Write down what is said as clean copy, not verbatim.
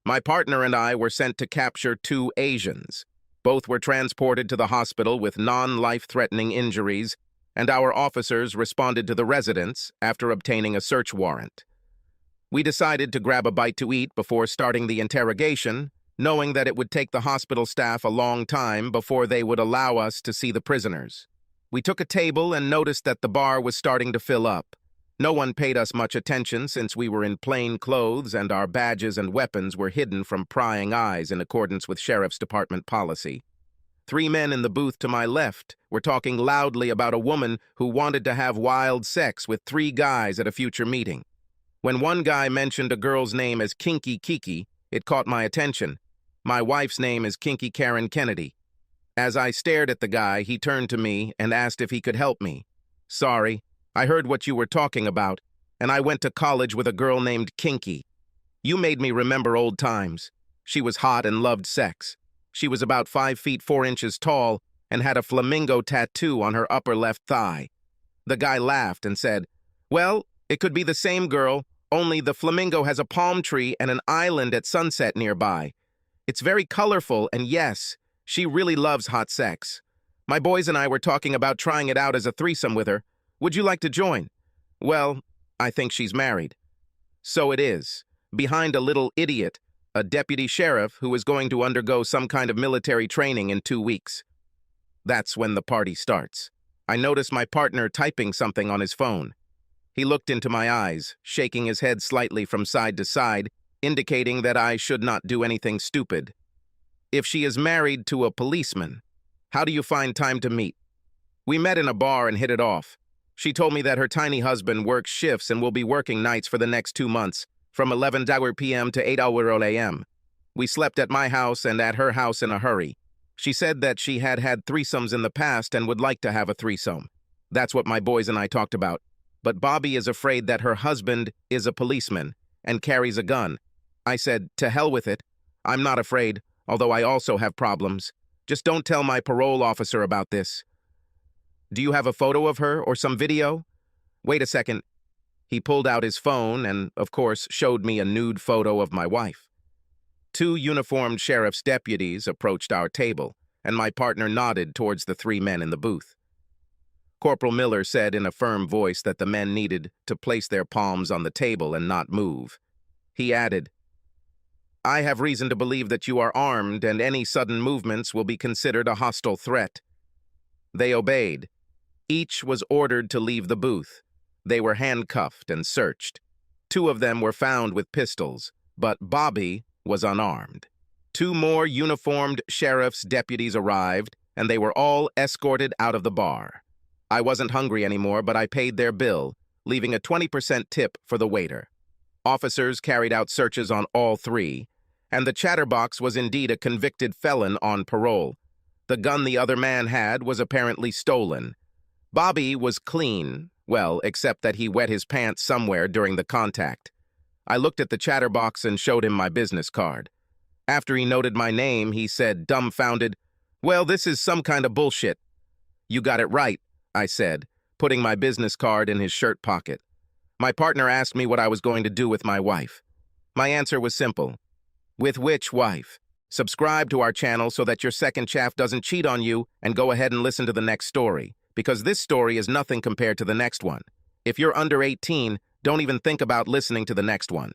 My partner and I were sent to capture two Asians. Both were transported to the hospital with non-life-threatening injuries, and our officers responded to the residence after obtaining a search warrant. We decided to grab a bite to eat before starting the interrogation, knowing that it would take the hospital staff a long time before they would allow us to see the prisoners. We took a table and noticed that the bar was starting to fill up. No one paid us much attention since we were in plain clothes and our badges and weapons were hidden from prying eyes in accordance with Sheriff's Department policy. Three men in the booth to my left were talking loudly about a woman who wanted to have wild sex with three guys at a future meeting. When one guy mentioned a girl's name as Kinky Kiki, it caught my attention. My wife's name is Kinky Karen Kennedy. As I stared at the guy, he turned to me and asked if he could help me. Sorry, I heard what you were talking about, and I went to college with a girl named Kinky. You made me remember old times. She was hot and loved sex. She was about 5 feet 4 inches tall and had a flamingo tattoo on her upper left thigh. The guy laughed and said, "Well, it could be the same girl, only the flamingo has a palm tree and an island at sunset nearby. It's very colorful, and yes, she really loves hot sex. My boys and I were talking about trying it out as a threesome with her. Would you like to join?" Well, I think she's married. So it is. Behind a little idiot, a deputy sheriff who is going to undergo some kind of military training in 2 weeks. That's when the party starts. I notice my partner typing something on his phone. He looked into my eyes, shaking his head slightly from side to side, indicating that I should not do anything stupid. If she is married to a policeman, how do you find time to meet? We met in a bar and hit it off. She told me that her tiny husband works shifts and will be working nights for the next 2 months, from 11 p.m. to 8 a.m. We slept at my house and at her house in a hurry. She said that she had had threesomes in the past and would like to have a threesome. That's what my boys and I talked about. But Bobby is afraid that her husband is a policeman and carries a gun. I said, to hell with it. I'm not afraid, although I also have problems. Just don't tell my parole officer about this. Do you have a photo of her or some video? Wait a second. He pulled out his phone and, of course, showed me a nude photo of my wife. 2 uniformed sheriff's deputies approached our table, and my partner nodded towards the 3 men in the booth. Corporal Miller said in a firm voice that the men needed to place their palms on the table and not move. He added, "I have reason to believe that you are armed and any sudden movements will be considered a hostile threat." They obeyed. Each was ordered to leave the booth. They were handcuffed and searched. 2 of them were found with pistols, but Bobby was unarmed. 2 more uniformed sheriff's deputies arrived, and they were all escorted out of the bar. I wasn't hungry anymore, but I paid their bill, leaving a 20% tip for the waiter. Officers carried out searches on all 3, and the chatterbox was indeed a convicted felon on parole. The gun the other man had was apparently stolen. Bobby was clean, well, except that he wet his pants somewhere during the contact. I looked at the chatterbox and showed him my business card. After he noted my name, he said, dumbfounded, "Well, this is some kind of bullshit." "You got it right," I said, putting my business card in his shirt pocket. My partner asked me what I was going to do with my wife. My answer was simple. With which wife? Subscribe to our channel so that your second chaff doesn't cheat on you, and go ahead and listen to the next story, because this story is nothing compared to the next one. If you're under 18, don't even think about listening to the next one.